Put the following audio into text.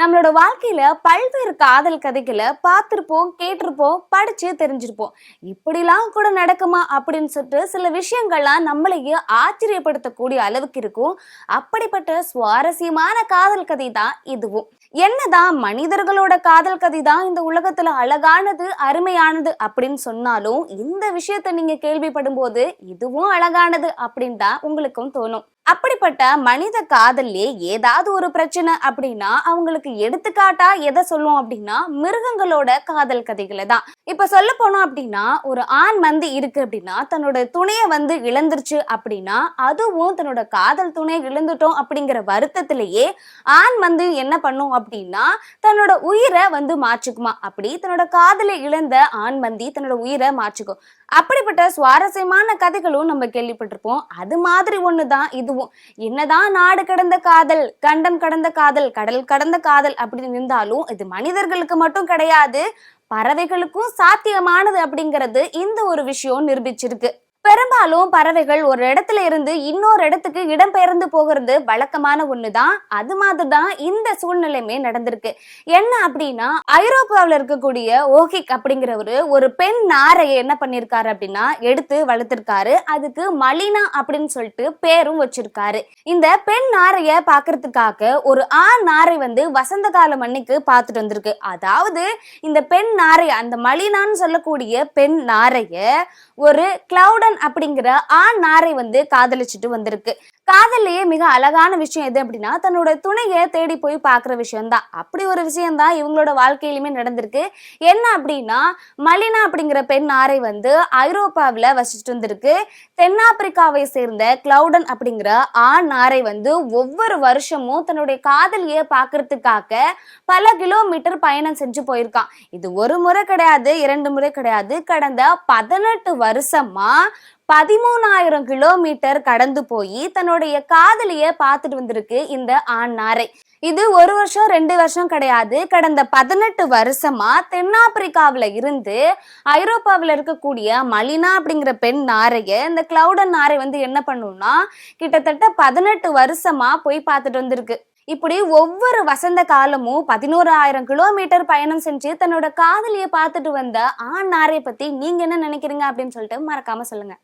நம்மளோட வாழ்க்கையில பல்வேறு காதல் கதைகளை பார்த்திருப்போம், கேட்டிருப்போம், படிச்சு தெரிஞ்சிருப்போம். இப்படிலாம் கூட நடக்குமா அப்படின்னு சொல்லிட்டு சில விஷயங்கள்லாம் நம்மளையே ஆச்சரியப்படுத்தக்கூடிய அளவுக்கு இருக்கும். அப்படிப்பட்ட சுவாரஸ்யமான காதல் கதை தான் இதுவும். என்னதான் மனிதர்களோட காதல் கதை தான் இந்த உலகத்துல அழகானது, அருமையானது அப்படின்னு சொன்னாலும் இந்த விஷயத்த நீங்க கேள்விப்படும் போது இதுவும் அழகானது அப்படின்னு தான் உங்களுக்கும் தோணும். அப்படிப்பட்ட மனித காதல்லே ஏதாவது ஒரு பிரச்சனை அப்படின்னா அவங்களுக்கு எடுத்துக்காட்டா எதை சொல்லும் அப்படின்னா மிருகங்களோட காதல் கதைகளை தான். இப்ப சொல்ல போனோம் அப்படின்னா ஒரு ஆண் மந்தி இருக்கு அப்படின்னா தன்னோட துணையை இழந்துருச்சு அப்படின்னா அதுவும் தன்னோட காதல் துணையை இழந்துட்டோம் அப்படிங்கிற வருத்தத்திலேயே ஆண் மந்தி என்ன பண்ணும் அப்படின்னா தன்னோட உயிரை மாச்சுக்குமா. அப்படி தன்னோட காதலை இழந்த ஆண் மந்தி தன்னோட உயிரை மாச்சுக்கும். அப்படிப்பட்ட சுவாரஸ்யமான கதைகளும் நம்ம கேள்விப்பட்டிருப்போம். அது மாதிரி ஒண்ணுதான் இதுவும். என்னதான் நாடு கடந்த காதல், கண்டம் கடந்த காதல், கடல் கடந்த காதல் அப்படின்னு இருந்தாலும் இது மனிதர்களுக்கு மட்டும் கிடையாது, பறவைகளுக்கும் சாத்தியமானது அப்படிங்கிறது இந்த ஒரு விஷயம் நிரூபிச்சிருக்கு. பெரும்பாலும் பறவைகள் ஒரு இடத்துல இருந்து இன்னொரு இடத்துக்கு இடம்பெயர்ந்து போகிறது வழக்கமான ஒண்ணுதான். அது மாதிரிதான் இந்த சூழ்நிலையுமே நடந்திருக்கு. என்ன அப்படின்னா ஐரோப்பாவில் இருக்கக்கூடிய ஓஹிக் அப்படிங்கிறவரு ஒரு பெண் நாரையை என்ன பண்ணிருக்காரு அப்படின்னா எடுத்து வளர்த்திருக்காரு. அதுக்கு மலினா அப்படின்னு சொல்லிட்டு பேரும் வச்சிருக்காரு. இந்த பெண் நாரைய பாக்குறதுக்காக ஒரு ஆண் நாரை வசந்த காலம் அன்னைக்கு பார்த்துட்டு வந்திருக்கு. அதாவது இந்த பெண் நாரை அந்த மலினான்னு சொல்லக்கூடிய பெண் நாரைய ஒரு கிளவுடன் அப்படிங்கிற ஆண் நாரை காதலிச்சுட்டு வந்திருக்கு. காதல்லையே மிக அழகான விஷயம் எது அப்படின்னா தன்னோட துணையை தேடி போய் பாக்குற விஷயம்தான். அப்படி ஒரு விஷயம்தான் இவங்களோட வாழ்க்கையிலுமே நடந்திருக்கு. என்ன அப்படின்னா மலினா அப்படிங்கிற பெண் நாரை ஐரோப்பாவில வசிச்சுட்டு வந்திருக்கு. தென்னாப்பிரிக்காவை சேர்ந்த கிளவுடன் அப்படிங்கிற ஆண் நாரை ஒவ்வொரு வருஷமும் தன்னுடைய காதலியை பாக்குறதுக்காக பல கிலோமீட்டர் பயணம் செஞ்சு போயிருக்கான். இது ஒரு முறை கிடையாது, 2 முறை கிடையாது, கடந்த 18 வருஷமா 13,000 கிலோமீட்டர் கடந்து போய் தன்னுடைய காதலிய பார்த்துட்டு வந்திருக்கு இந்த ஆண் நாரை. இது 1 வருஷம் 2 வருஷம் கிடையாது, கடந்த 18 வருஷமா தென்னாப்பிரிக்காவில இருந்து ஐரோப்பாவில இருக்கக்கூடிய மலினா அப்படிங்கிற பெண் நாரைய இந்த கிளவுடன் நாரை என்ன பண்ணும்னா கிட்டத்தட்ட 18 வருஷமா போய் பார்த்துட்டு வந்திருக்கு. இப்படி ஒவ்வொரு வசந்த காலமும் 11,000 கிலோமீட்டர் பயணம் செஞ்சு தன்னோட காதலியை பார்த்துட்டு வந்த ஆண் நாரை பத்தி நீங்க என்ன நினைக்கிறீங்க அப்படின்னு சொல்லிட்டு மறக்காம சொல்லுங்க.